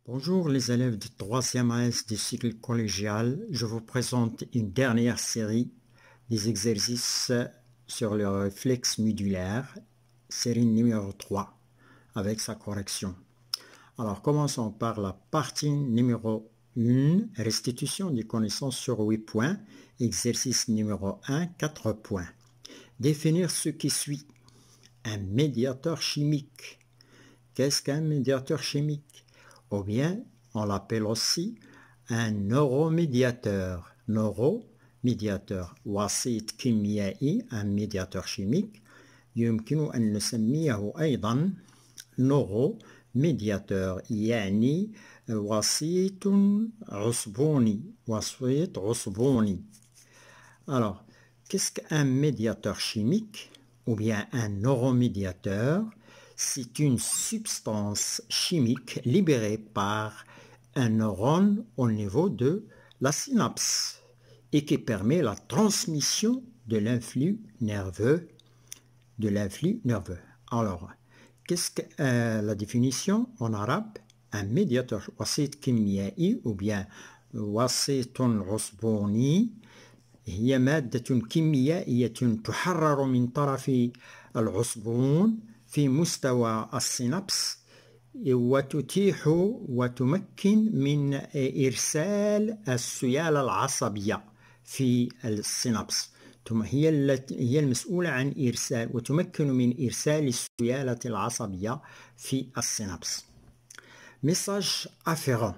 Bonjour les élèves de 3e AS du cycle collégial. Je vous présente une dernière série des exercices sur le réflexe médulaire, série numéro 3, avec sa correction. Alors commençons par la partie numéro 1, restitution des connaissances sur 8 points, exercice numéro 1, 4 points. Définir ce qui suit. Un médiateur chimique. Qu'est-ce qu'un médiateur chimique? Ou bien, on l'appelle aussi un neuromédiateur. Neuromédiateur. وسيط كيميائي, un médiateur chimique. يمكن أن نسميه أيضا neuromédiateur. يعني وسيط عصبوني. وسيط عصبوني. Alors, qu'est-ce qu'un médiateur chimique ou bien un neuromédiateur? C'est une substance chimique libérée par un neurone au niveau de la synapse et qui permet la transmission de l'influx nerveux. Alors, qu'est-ce que la définition en arabe? Un médiateur وسيط كيميائي ou bien وسيط عصبوني هي مادة كيميائية تحرر من طرف العصبون في مستوى السينابس وتتيح وتمكن من إرسال السيالة العصبية في السينابس. هي المسؤولة عن إرسال وتمكن من إرسال السيالة العصبية في السينابس. Message afférent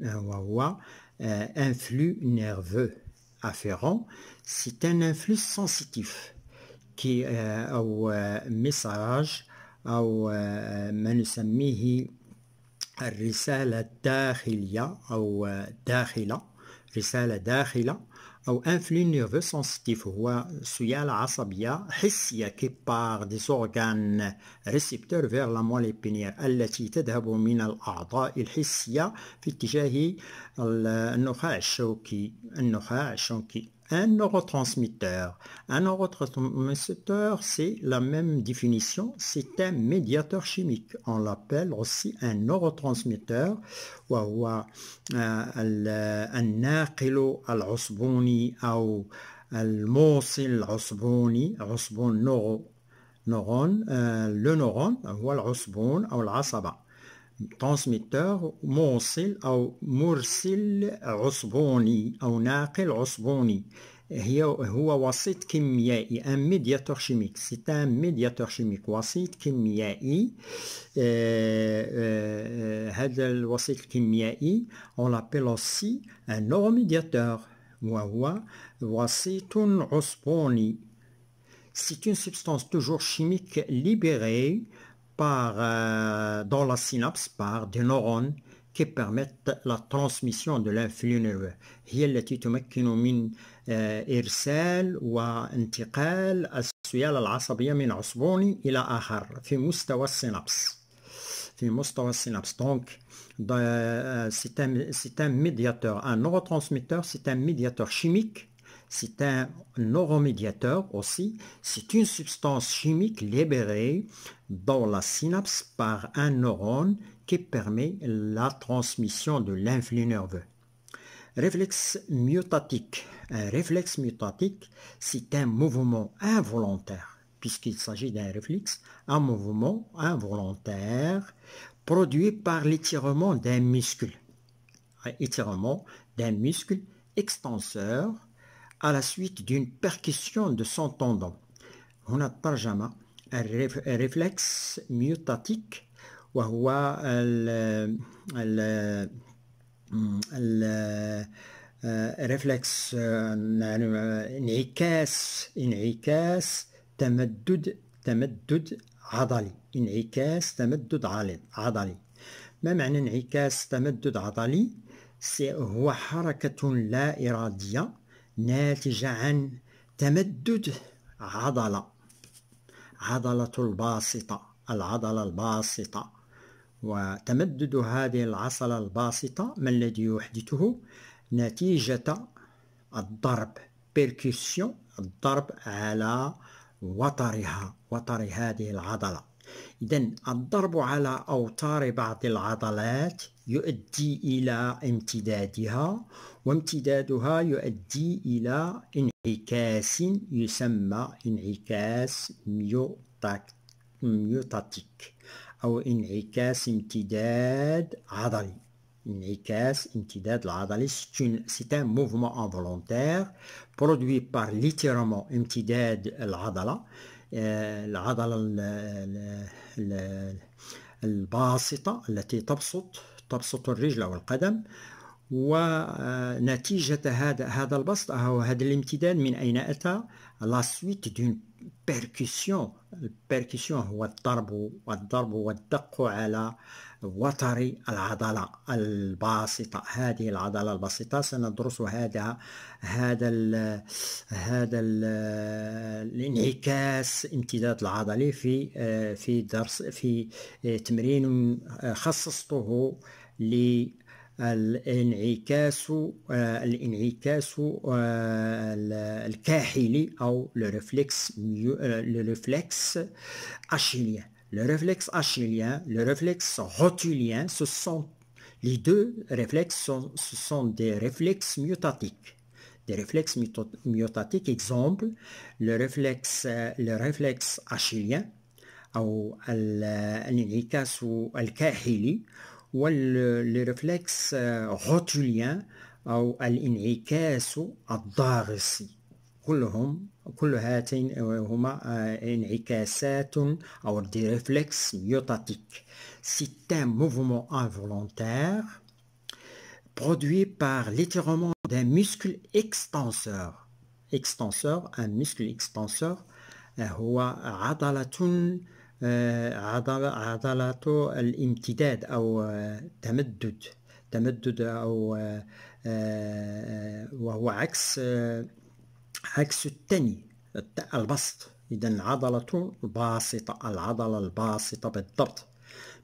وهو un flux nerveux afférent. C'est un influx sensitif qui أو message أو ما نسميه الرسالة الداخلية أو رسالة داخلة أو un flux nerveux sensitif هو سيالة عصبية حسية qui part des organes récepteurs vers la moelle épinière التي تذهب من الأعضاء الحسية في اتجاه النخاع الشوكي. Un neurotransmetteur. Un neurotransmetteur, c'est la même définition, c'est un médiateur chimique. On l'appelle aussi un neurotransmetteur. وهو الناقل العصبوني أو الموصل العصبوني. عصبون نورون. le neurone هو العصبون أو العصبة. transmetteur موصل أو مرسل عصبوني أو ناقل عصبوني. هو وسيط كيميائي un médiateur chimique. C'est un médiateur chimique. وسيط كيميائي. هذا الوسيط الكيميائي on l'appelle aussi un neuromédiateur وهو وسيط عصبوني. C'est une substance toujours chimique libérée dans la synapse par des neurones qui permettent la transmission de l'influx nerveux. هي التي تمكن من إرسال وانتقال السيالة العصبية من عصبون إلى آخر في مستوى السينابس. Donc, c'est un médiateur. Un neurotransmetteur, c'est un médiateur chimique. C'est un neuromédiateur aussi. C'est une substance chimique libérée dans la synapse par un neurone qui permet la transmission de l'influx nerveux. Réflexe myotatique. Un réflexe myotatique, c'est un mouvement involontaire, puisqu'il s'agit d'un réflexe, un mouvement involontaire produit par l'étirement d'un muscle. Étirement d'un muscle extenseur à la suite d'une percussion de son tendon. هنا الترجمة الريفلكس ميوتاتيك وهو الريفلكس انعكاس تمدد عضلي. ما معنى انعكاس تمدد عضلي؟ هو حركة لا إرادية ناتجة عن تمدد عضلة العضلة الباسطة. وتمدد هذه العضلة الباسطة ما الذي يحدثه؟ نتيجة الضرب الضرب على وتر هذه العضلة إذن الضرب على أوتار بعض العضلات يؤدي إلى امتدادها، وامتدادها يؤدي إلى انعكاس يسمى انعكاس ميوتاتيك أو انعكاس امتداد عضلي. انعكاس امتداد العضلي c'est un mouvement involontaire produit par l'étirement امتداد العضلة، العضلة الباسطة التي تبسط الرجل أو القدم، ونتيجة هذا البسط أو هذا الامتداد من أين أتى؟ la suite d'une percussion. البركسيون هو الضرب والدق على وتر العضلة الباسطة. هذه العضلة الباسطة سندرس هذا الانعكاس امتداد العضلي في درس في تمرين خصصته الانعكاس الكاحلي أو le réflexe achillien. Le réflexe achillien, le réflexe rotulien, les deux réflexes ce sont des réflexes myotatiques. Des réflexes myotatiques, exemple, le réflexe achillien أو الانعكاس الكاحلي، والريفلكس غوتوليان أو الانعكاس الضاغطي. كل هاتين هما انعكاسات أو des réflexes myotatiques. C'est un mouvement involontaire produit par l'étirement d'un muscle extenseur. Un muscle extenseur هو عضلة الامتداد أو تمدد أو وهو عكس التاني البسط. إذن العضلة الباسطة بالضبط.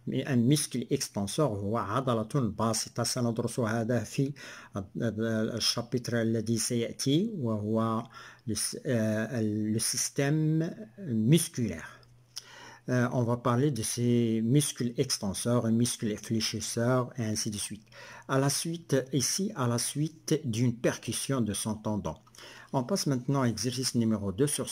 المسكل اكستنسور هو عضلة باسطة. سندرس هذا في الشابتر الذي سيأتي وهو le système musculaire. On va parler de ces muscles extenseurs et muscles fléchisseurs et ainsi de suite. À la suite d'une percussion de son tendon. On passe maintenant à l'exercice numéro 2 sur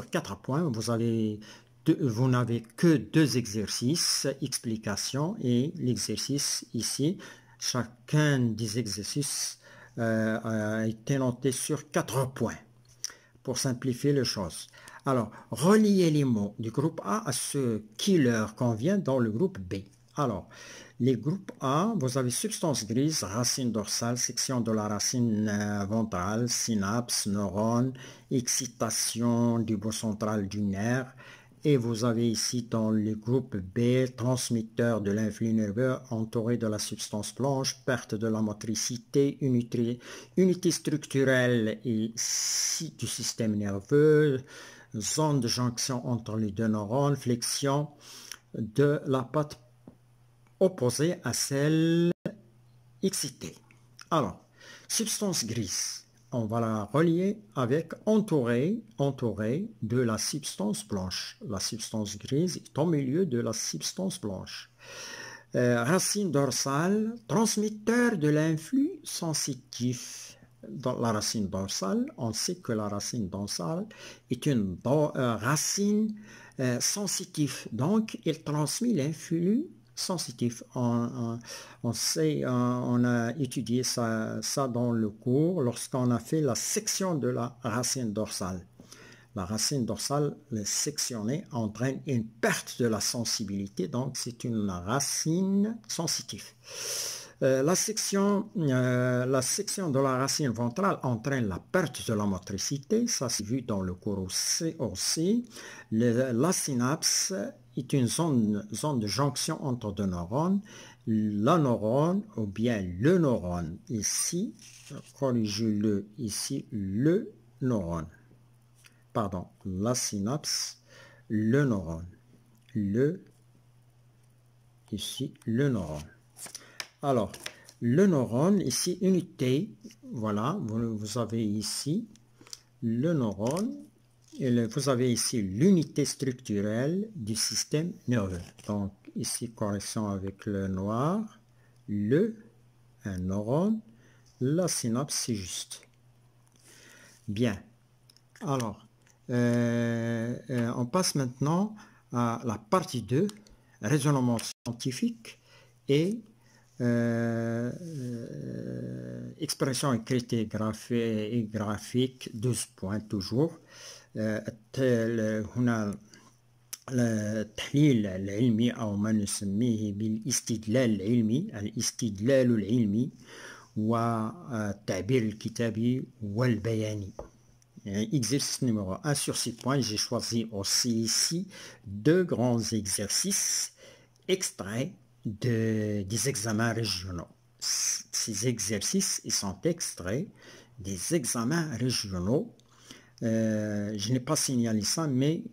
4 points. Vous n'avez que 2 exercices, explication et l'exercice ici. Chacun des exercices a été noté sur 4 points pour simplifier les choses. Alors, reliez les mots du groupe A à ceux qui leur conviennent dans le groupe B. Alors, les groupes A, vous avez substance grise, racine dorsale, section de la racine ventrale, synapse, neurone, excitation du bout central du nerf. Et vous avez ici dans le groupe B, transmetteur de l'influx nerveux entouré de la substance blanche, perte de la motricité, unité structurelle et du système nerveux, zone de jonction entre les deux neurones, flexion de la patte opposée à celle excitée. Alors, substance grise. On va la relier avec entouré de la substance blanche. La substance grise est au milieu de la substance blanche. Racine dorsale, transmetteur de l'influx sensitif. Dans la racine dorsale, on sait que la racine dorsale est une racine sensitive. Donc, il transmet l'influx sensitif. On a étudié ça dans le cours lorsqu'on a fait la section de la racine dorsale. La racine dorsale sectionnée entraîne une perte de la sensibilité, donc c'est une racine sensitive. La section de la racine ventrale entraîne la perte de la motricité, ça c'est vu dans le cours aussi. La synapse est une zone de jonction entre deux neurones. La neurone ou bien le neurone, ici, corrigez-le ici, le neurone. Pardon, la synapse, le neurone. Ici, le neurone. Alors, le neurone, ici, unité, voilà, vous avez ici le neurone, vous avez ici l'unité structurelle du système nerveux. Donc, ici, correction avec le noir, un neurone, la synapse, c'est juste. Bien. Alors, on passe maintenant à la partie 2, raisonnement scientifique et expression écrite et graphique, 12 points toujours. هنا التحليل العلمي أو ما نسميه بالاستدلال العلمي، الاستدلال العلمي والتعبير الكتابي والبياني. Exercice numéro 1 sur 6 points. J'ai choisi aussi ici 2 grands exercices extraits des examens régionaux. Ces exercices, ils sont extraits des examens régionaux. Je n'ai pas signalé ça, mais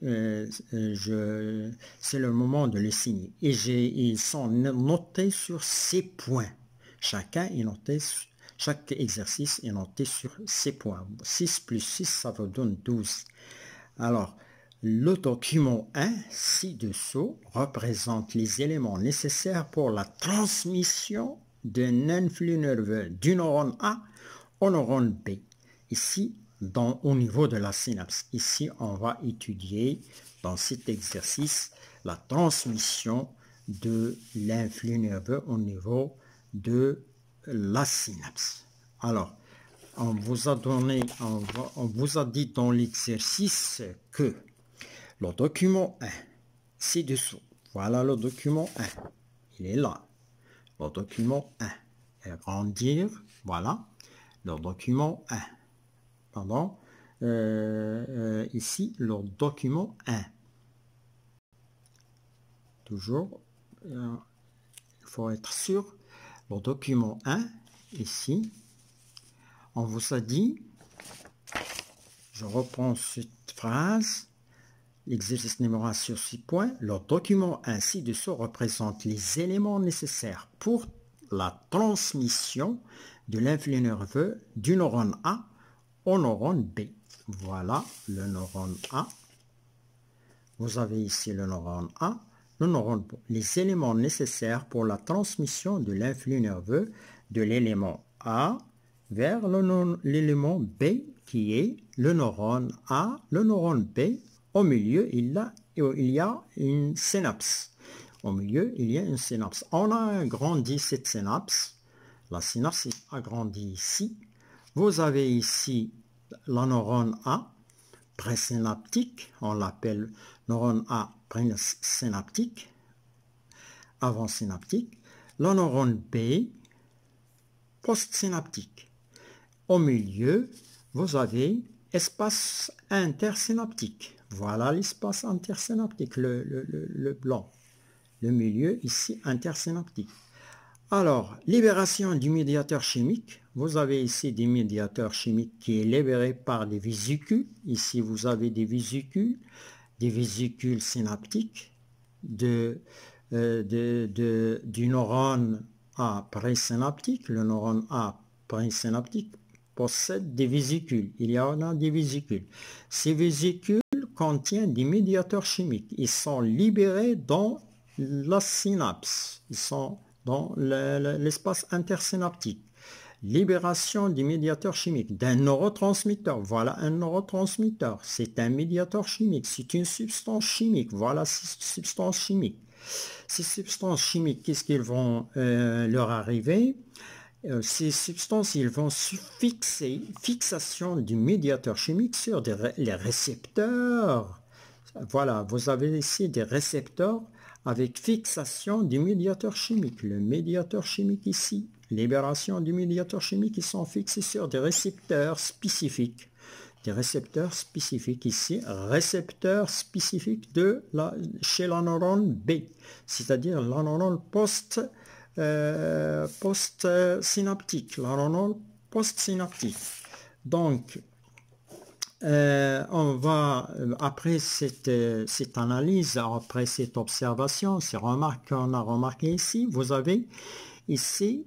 c'est le moment de le signer. Et ils sont notés sur 6 points. Chacun est noté sur chaque exercice est noté sur 6 points. 6 plus 6, ça vous donne 12. Alors, le document 1, ci-dessous, représente les éléments nécessaires pour la transmission d'un influx nerveux du neurone A au neurone B. Ici, au niveau de la synapse. Ici, on va étudier dans cet exercice la transmission de l'influx nerveux au niveau de la synapse. Alors, on vous a dit dans l'exercice que le document 1, ci-dessous, voilà le document 1, il est là, le document 1, agrandir, voilà, le document 1, pardon, ici, le document 1, toujours, il faut être sûr. Le document 1, ici, on vous a dit, je reprends cette phrase, l'exercice numéro 1 sur 6 points, le document 1 ci-dessous représente les éléments nécessaires pour la transmission de l'influx nerveux du neurone A au neurone B. Voilà le neurone A. Vous avez ici le neurone A. Le neurone, les éléments nécessaires pour la transmission de l'influx nerveux de l'élément A vers l'élément B qui est le neurone A, le neurone B. Au milieu, il y a une synapse. Au milieu, il y a une synapse. On a agrandi cette synapse. La synapse est agrandie ici. Vous avez ici la neurone A présynaptique. On l'appelle neurone A présynaptique, avant-synaptique. Le neurone B postsynaptique. Au milieu, vous avez espace intersynaptique. Voilà l'espace intersynaptique, le blanc. Le milieu ici intersynaptique. Alors, libération du médiateur chimique. Vous avez ici des médiateurs chimiques qui est libéré par des vésicules. Ici, vous avez des vésicules synaptiques du neurone A présynaptique. Le neurone A présynaptique possède des vésicules. Il y en a des vésicules. Ces vésicules contiennent des médiateurs chimiques. Ils sont libérés dans la synapse. Ils sont dans l'espace intersynaptique. Libération du médiateur chimique, d'un neurotransmetteur. Voilà un neurotransmetteur. C'est un médiateur chimique. C'est une substance chimique. Voilà cette substance chimique. Ces substances chimiques, qu'est-ce qu'ils vont leur arriver? Ces substances, ils vont fixation du médiateur chimique sur les récepteurs. Voilà, vous avez ici des récepteurs avec fixation du médiateur chimique. Le médiateur chimique ici, libération du médiateur chimique, ils sont fixés sur des récepteurs spécifiques. Des récepteurs spécifiques ici, récepteurs spécifiques chez la neurone B, c'est-à-dire la neurone post-synaptique, la neurone post-synaptique. Donc, on va, après cette analyse, après cette observation, ces remarques qu'on a remarquées ici, vous avez ici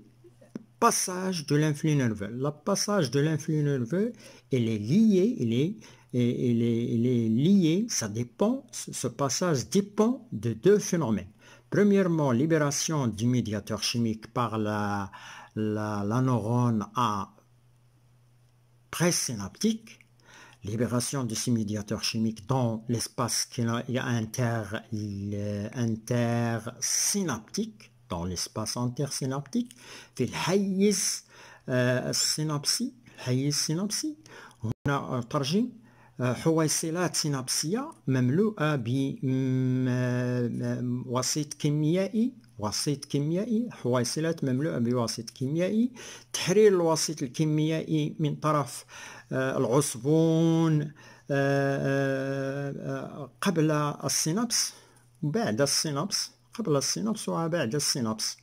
passage de l'influx nerveux. Le passage de l'influx nerveux, il est lié, il est lié, ça dépend, ce passage dépend de deux phénomènes. Premièrement, libération du médiateur chimique par la neurone A présynaptique, libération de ces médiateurs chimiques dans l'espace intersynaptique, dans l'espace intersynaptique, في الحيز السينابسي. الحيز السينابسي هنا ترجم حويصلات سينابسية مملوءة بوسيط كيميائي، وسيط كيميائي، حويصلات مملوءة بوسيط كيميائي، تحرير الوسيط الكيميائي من طرف العصبون قبل السينابس وبعد السينابس، قبل السينابس وبعد السينابس.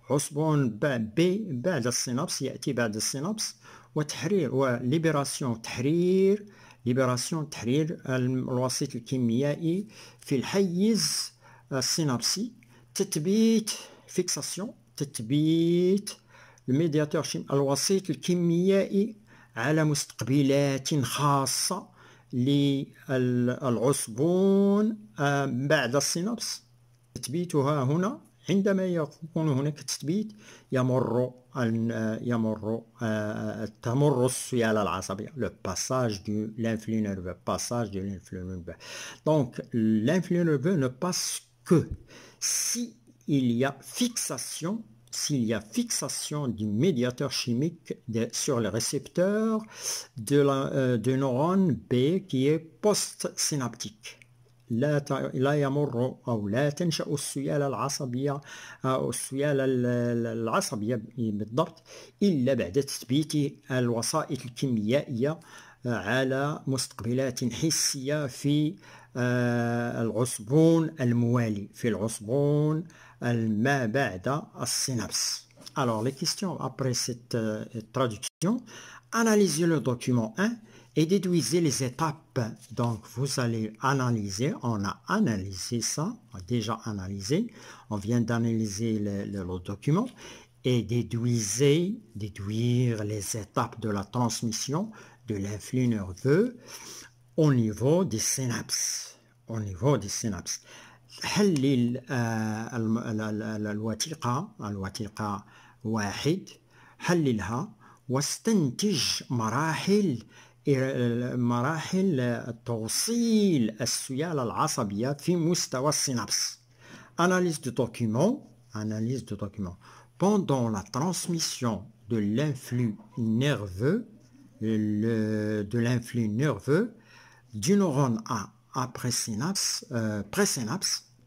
عصبون بعد السينابس، يأتي بعد السينابس، وتحرير وليبراسيون تحرير الوسيط الكيميائي في الحيز السينابسي، تثبيت فيكساسيون، تثبيت الميدياتور الوسيط الكيميائي على مستقبلات خاصة للعصبون بعد السينابس. تثبيتها هنا عندما يكون هناك تثبيت تمر السيالة العصبية، le passage de l'influx nerveux, passage de l'influx nerveux. Donc l'influx nerveux ne passe que s'il y a fixation, du médiateur chimique sur le récepteur de neurone B qui est post-synaptique. لا يمر أو لا تنشأ السيالة العصبية أو السيالة العصبية بالضبط إلا بعد تثبيت الوسائط الكيميائية على مستقبلات حسية في العصبون الموالي، في العصبون ما بعد السينابس. Alors les questions après cette traduction: analysez le document 1 et déduisez les étapes. Donc vous allez analyser, on a analysé ça, on a déjà analysé, on vient d'analyser le document, et déduire les étapes de la transmission de l'influx nerveux au niveau des synapses. Au niveau des synapses. حلل الوثيقة 1، حللها واستنتج مراحل توصيل السيالة العصبية في مستوى السينابس. Analyse du document. Pendant la transmission de l'influx nerveux, du neurone A après synapse,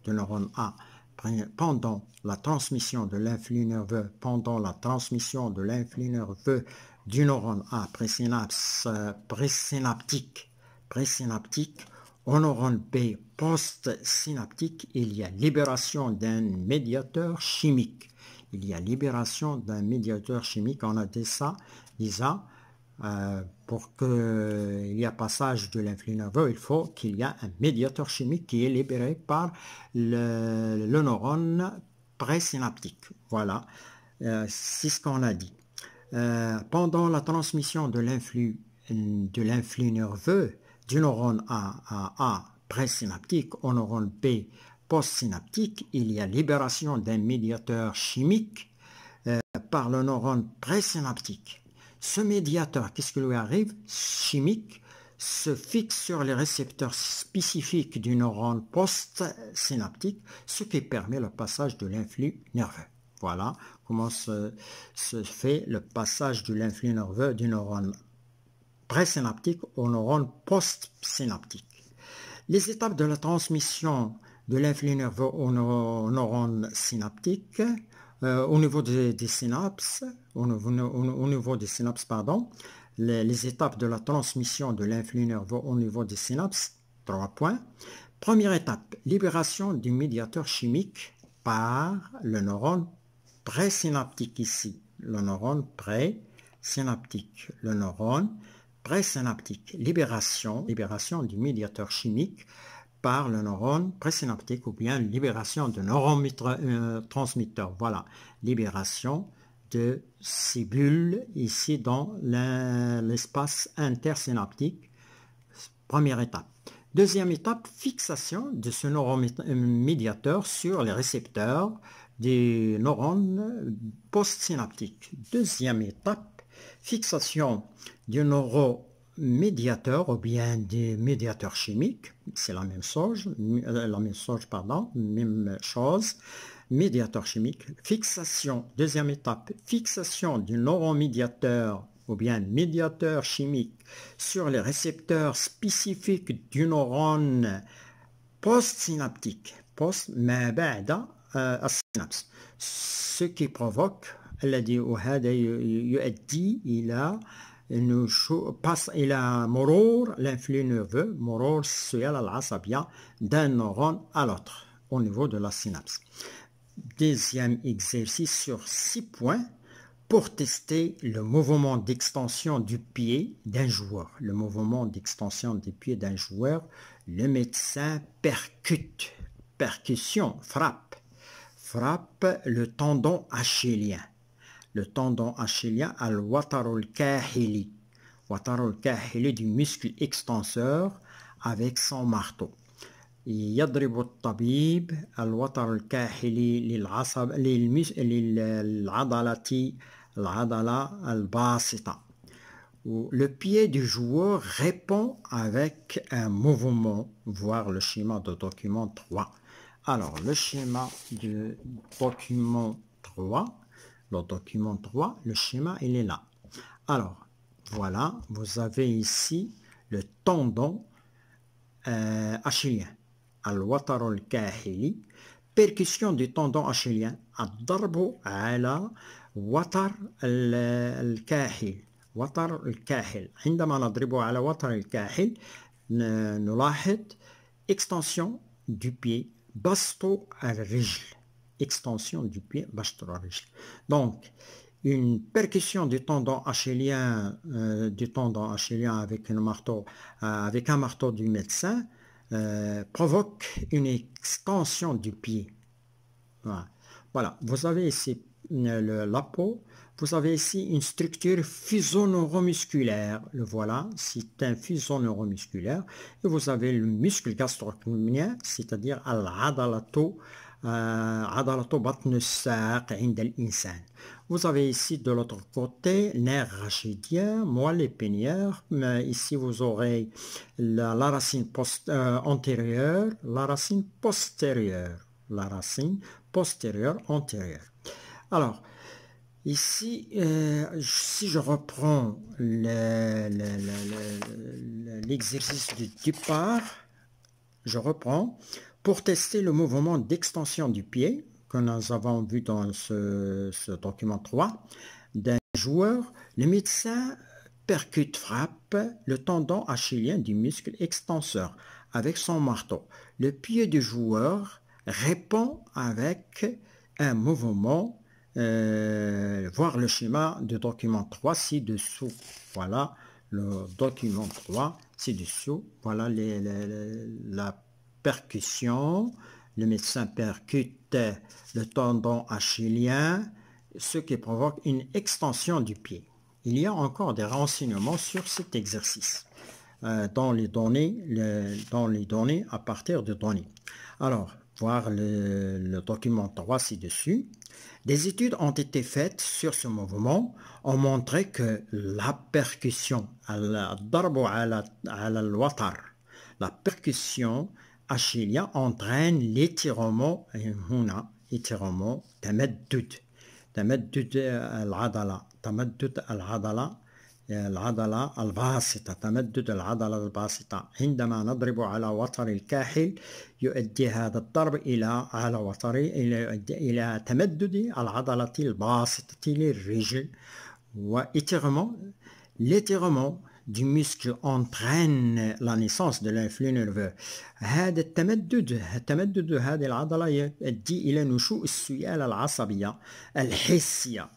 de neurone A, pendant la transmission de l'influx nerveux, du neurone A présynapse, présynaptique au neurone B post-synaptique, il y a libération d'un médiateur chimique. On a dit ça déjà. Pour qu'il y ait passage de l'influx nerveux, il faut qu'il y ait un médiateur chimique qui est libéré par le neurone présynaptique. Voilà, c'est ce qu'on a dit. Pendant la transmission de l'influx nerveux du neurone A présynaptique au neurone B postsynaptique, il y a libération d'un médiateur chimique par le neurone présynaptique. Ce médiateur, qu'est-ce qui lui arrive? Chimique, se fixe sur les récepteurs spécifiques du neurone post-synaptique, ce qui permet le passage de l'influx nerveux. Voilà comment se fait le passage de l'influx nerveux du neurone présynaptique au neurone post-synaptique. Les étapes de la transmission de l'influx nerveux au neurone synaptique, au niveau des synapses, les étapes de la transmission de l'influx nerveux au niveau des synapses, 3 points. Première étape, libération du médiateur chimique par le neurone présynaptique ici, le neurone présynaptique, libération du médiateur chimique par le neurone présynaptique ou bien libération de neurotransmetteurs. Voilà, libération de ces bulles ici dans l'espace intersynaptique. Première étape. Deuxième étape, fixation de ce neuromédiateur sur les récepteurs des neurones postsynaptiques. Deuxième étape, fixation du neuromédiateur ou bien des médiateurs chimiques. C'est la même chose, même chose. Médiateur chimique. Fixation, deuxième étape, fixation du neuromédiateur ou bien médiateur chimique sur les récepteurs spécifiques du neurone postsynaptique, ما بعد السينابس, ce qui provoque الذي وهذا يؤدي إلى إلى مرور l'influx nerveux, مرور السيالة العصبية d'un neurone à l'autre au niveau de la synapse. Deuxième exercice sur 6 points pour tester le mouvement d'extension du pied d'un joueur. Le mouvement d'extension du pied d'un joueur, le médecin percute, percussion, frappe le tendon achillien. Le tendon achillien al-watar al-kahili. Watar al-kahili du muscle extenseur avec son marteau. يضرب الطبيب الوتر الكاحلي للعضلة الباسطة. Le pied du joueur répond avec un mouvement, voir le schéma de document 3. Alors, le schéma du document 3, le schéma, il est là. Alors, voilà, vous avez ici le tendon achillien. الوتر الكاحلي, percussion du tendon achillien, الضرب على وتر الكاحل. وتر الكاحل, عندما نضرب على وتر الكاحل نلاحظ extension du pied, بسط الرجل. Extension du pied, بسط الرجل. Donc, une percussion du tendon achillien avec un marteau du médecin provoque une extension du pied. Voilà. Vous avez ici la peau, vous avez ici une structure fuso-neuromusculaire. Le voilà, c'est un fuso-neuromusculaire. Et vous avez le muscle gastrocnémien, c'est-à-dire عضلة بطن الساق عند الإنسان. Vous avez ici de l'autre côté nerf rachidien, moelle épinière. Ici vous aurez la racine antérieure, la racine postérieure, antérieure. Alors ici, si je reprends l'exercice du départ, je reprends. Pour tester le mouvement d'extension du pied, que nous avons vu dans ce document 3, d'un joueur, le médecin frappe le tendon achillien du muscle extenseur avec son marteau. Le pied du joueur répond avec un mouvement, voir le schéma du document 3 ci-dessous. Voilà le document 3 ci-dessous. Voilà la percussion, le médecin percute le tendon achillien, ce qui provoque une extension du pied. Il y a encore des renseignements sur cet exercice dans les données à partir de données. Alors, voir le document 3 ci-dessus. Des études ont été faites sur ce mouvement, ont montré que la percussion, la percussion achillien entraîne l'étirement, étirement, تمدد العضلة الباسطة، تمدد العضلة الباسطة. عندما نضرب على وتر الكاحل يؤدي هذا الضرب إلى تمدد العضلة الباسطة للرجل l'étirement du muscle entraîne la naissance de l'influx nerveux. هذا التمدد هذه العضلة يؤدي إلى نشوء السيالة العصبية الحسية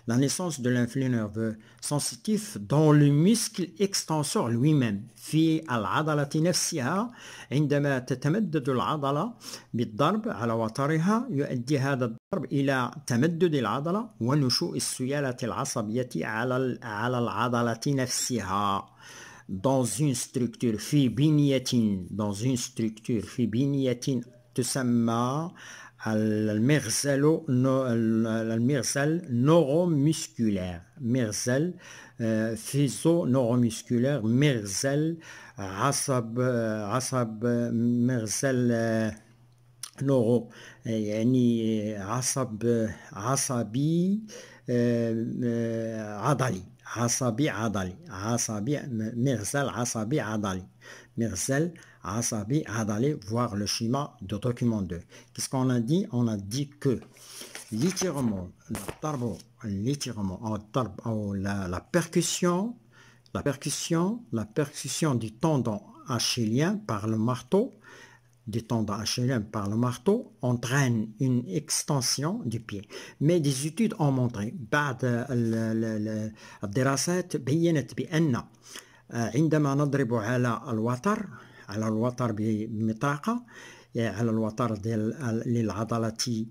la naissance de l'influx nerveux sensitif dans le muscle extenseur lui-même. في العضلة نفسها عندما تتمدد العضلة بالضرب على وترها يؤدي هذا الضرب إلى تمدد العضلة ونشوء السيالة العصبية على العضلة نفسها. dans une structure في بنية تسمى المرزل نورومسكولير مرزل فيزو نورومسكولير مرزل عصب مرزل نورو يعني عصبي عضلي مرزل عصبي عضلي مرزل عصبي عضلي, voir le schéma de document 2. Qu'est-ce qu'on a dit? On a dit que l'étirement, la percussion du tendon achillien par le marteau, entraîne une extension du pied. Mais des études ont montré بعد الدراسات بيّنت بأن عندما نضرب على الوتر بمطرقة على الوتر للعضلة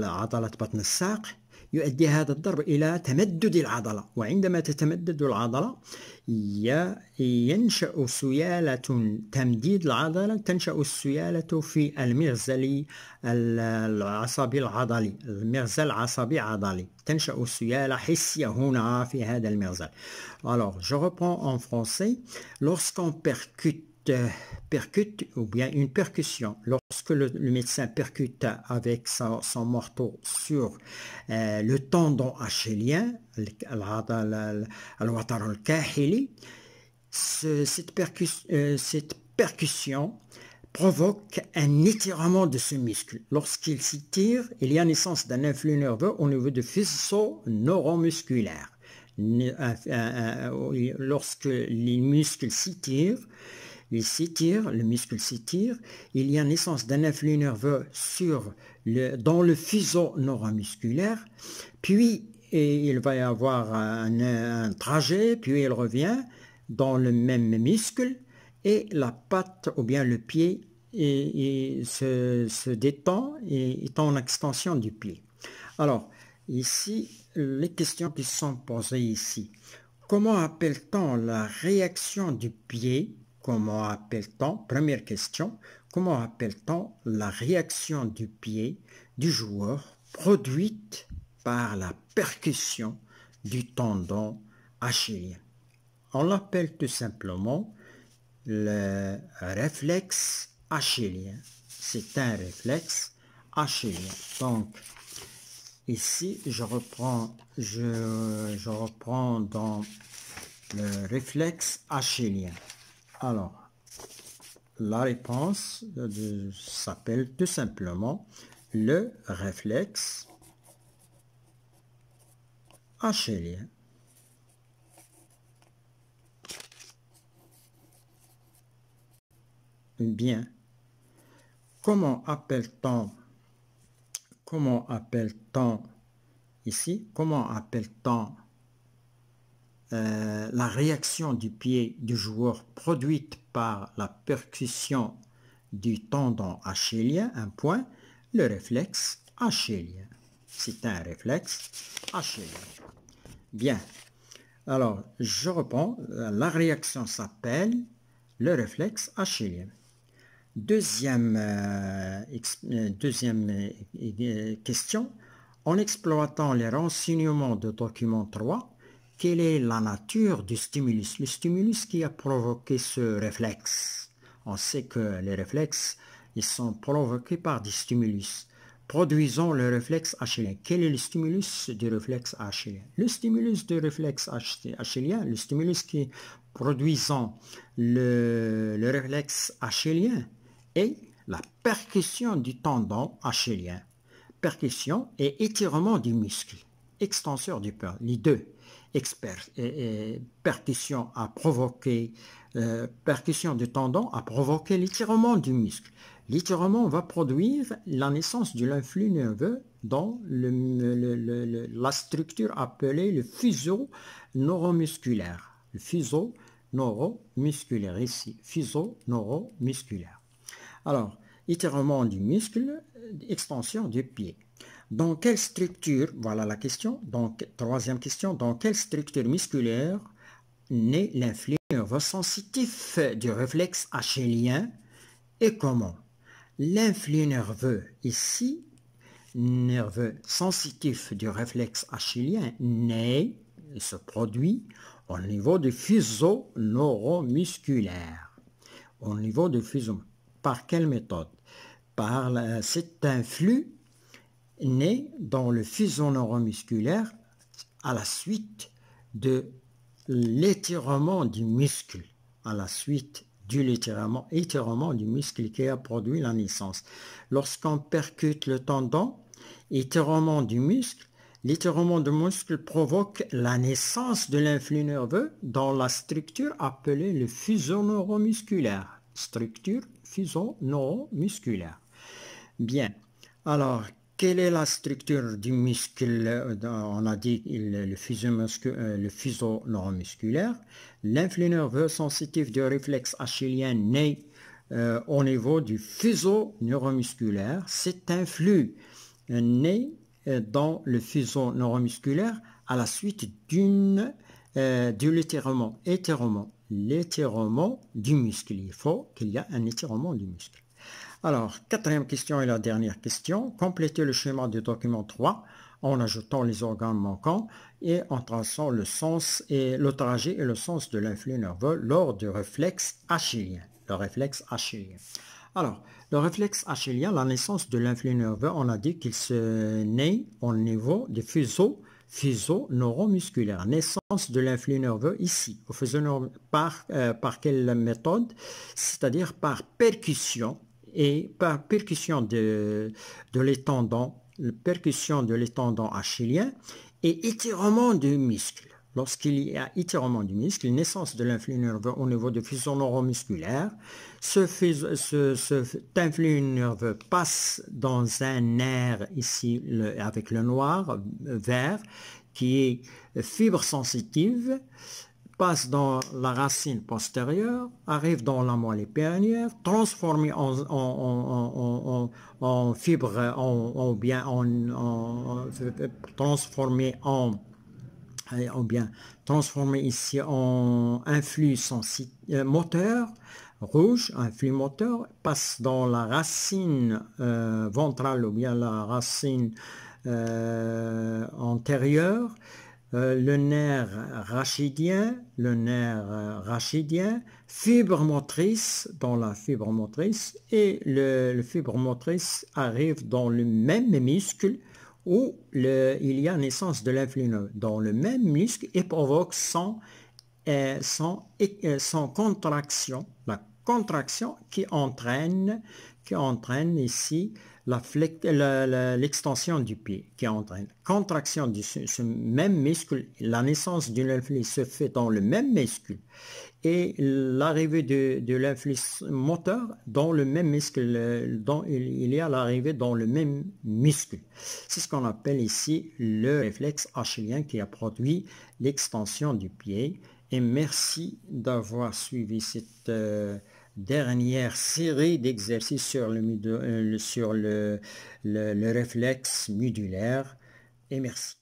عضلة بطن الساق يؤدي هذا الضرب إلى تمدد العضلة, وعندما تتمدد العضلة ينشأ سيالة تمديد العضلة, تنشأ السيالة في المرزل العصبي العضلي, المرزل العصبي عضلي, تنشأ سيالة حسية هنا في هذا المرزل. Alors, je reprends en français. Lorsqu'on percute ou bien une percussion, lorsque le médecin percute avec son marteau sur le tendon achillien, الوتر الكاحلي, cette percussion provoque un étirement de ce muscle. Lorsqu'il s'étire, il y a naissance d'un influx nerveux au niveau du faisceau neuromusculaire. Lorsque les muscles s'étirent, le muscle s'étire, il y a naissance d'un influx nerveux dans le fuseau neuromusculaire, puis il va y avoir un trajet, puis il revient dans le même muscle et la patte ou bien le pied se détend et est en extension du pied. Alors, ici, les questions qui sont posées ici. Comment appelle-t-on la réaction du pied? Première question, comment appelle-t-on la réaction du pied du joueur produite par la percussion du tendon achillien? On l'appelle tout simplement le réflexe achillien. C'est un réflexe achillien. Donc, ici, je reprends dans le réflexe achillien. Alors, la réponse s'appelle tout simplement le réflexe achillien. Bien. Comment appelle-t-on la réaction du pied du joueur produite par la percussion du tendon achillien? Un point, le réflexe achillien. C'est un réflexe achillien. Bien. Alors, je reprends. La réaction s'appelle le réflexe achillien. Deuxième question. En exploitant les renseignements de document 3, quelle est la nature du stimulus? Le stimulus qui a provoqué ce réflexe. On sait que les réflexes, ils sont provoqués par des stimulus. Produisons le réflexe achillien. Quel est le stimulus du réflexe achillien? Le stimulus du réflexe achillien, le stimulus qui produisant le réflexe achillien est la percussion du tendon achillien. Percussion et étirement du muscle, extenseur du peur, les deux. Percussion du tendon a provoqué l'étirement du muscle. L'étirement va produire la naissance de l'influx nerveux dans la structure appelée le fuseau neuromusculaire. Le fuseau neuromusculaire, ici, fuseau neuromusculaire. Alors, étirement du muscle, extension du pied. Dans quelle structure, voilà la question, donc troisième question, dans quelle structure musculaire naît l'influx nerveux sensitif du réflexe achillien et comment? L'influx nerveux ici, nerveux sensitif du réflexe achillien, naît et se produit au niveau du fuseau neuromusculaire. Au niveau du fuseau. Par quelle méthode? Cet influx naît dans le fuseau neuromusculaire à la suite de l'étirement du muscle, à la suite de l'étirement du muscle qui a produit la naissance. Lorsqu'on percute le tendon, l'étirement du muscle provoque la naissance de l'influx nerveux dans la structure appelée le fuseau neuromusculaire. Structure fuseau neuromusculaire. Bien. Alors, quelle est la structure du muscle? On a dit le fuseau neuromusculaire. L'influx nerveux sensitif du réflexe achillien naît au niveau du fuseau neuromusculaire. Cet influx naît dans le fuseau neuromusculaire à la suite de l'étirement du muscle. Il faut qu'il y ait un étirement du muscle. Alors, quatrième question et la dernière question. Complétez le schéma du document 3 en ajoutant les organes manquants et en traçant le sens et le trajet et le sens de l'influx nerveux lors du réflexe achillien. Le réflexe achillien. Alors, le réflexe achillien, la naissance de l'influx nerveux, on a dit qu'il se naît au niveau du fuseau neuromusculaire. Naissance de l'influx nerveux ici, au fuseau nerveux, par quelle méthode? C'est-à-dire par percussion. Et par percussion de l'étendon achillien et étirement du muscle. Lorsqu'il y a étirement du muscle, naissance de l'influx nerveux au niveau du fuseau neuromusculaire, cet influx nerveux passe dans un nerf ici avec le noir, vert, qui est fibre sensitive, passe dans la racine postérieure, arrive dans la moelle épinière, transformé en fibre, transformé ici en influx moteur rouge, un flux moteur, passe dans la racine ventrale ou bien la racine antérieure, le nerf rachidien, fibre motrice dans la fibre motrice et le fibre motrice arrive dans le même muscle où il y a naissance de l'influx dans le même muscle et provoque son contraction, la contraction qui entraîne ici l'extension du pied, qui entraîne contraction de ce même muscle. La naissance de l'influx se fait dans le même muscle et l'arrivée de l'influx moteur dans le même muscle, il y a l'arrivée dans le même muscle. C'est ce qu'on appelle ici le réflexe achillien qui a produit l'extension du pied. Et merci d'avoir suivi cette dernière série d'exercices sur le réflexe médulaire. Et merci.